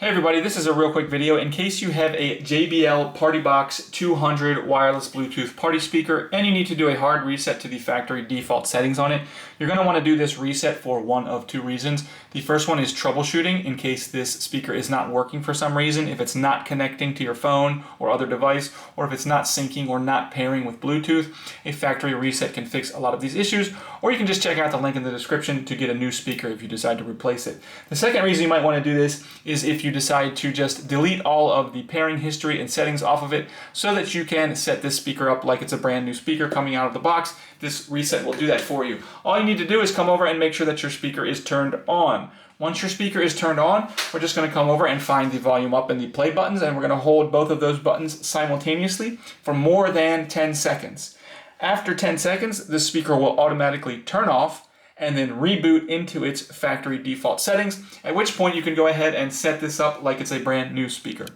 Hey everybody, this is a real quick video. In case you have a JBL Partybox 200 wireless Bluetooth party speaker and you need to do a hard reset to the factory default settings on it, you're going to want to do this reset for one of two reasons. The first one is troubleshooting in case this speaker is not working for some reason, if it's not connecting to your phone or other device, or if it's not syncing or not pairing with Bluetooth. A factory reset can fix a lot of these issues, or you can just check out the link in the description to get a new speaker if you decide to replace it. The second reason you might want to do this is if you decide to just delete all of the pairing history and settings off of it so that you can set this speaker up like it's a brand new speaker coming out of the box. This reset will do that for you. All you need to do is come over and make sure that your speaker is turned on. Once your speaker is turned on, we're just going to come over and find the volume up and the play buttons, and we're going to hold both of those buttons simultaneously for more than 10 seconds. After 10 seconds, the speaker will automatically turn off and then reboot into its factory default settings, at which point you can go ahead and set this up like it's a brand new speaker.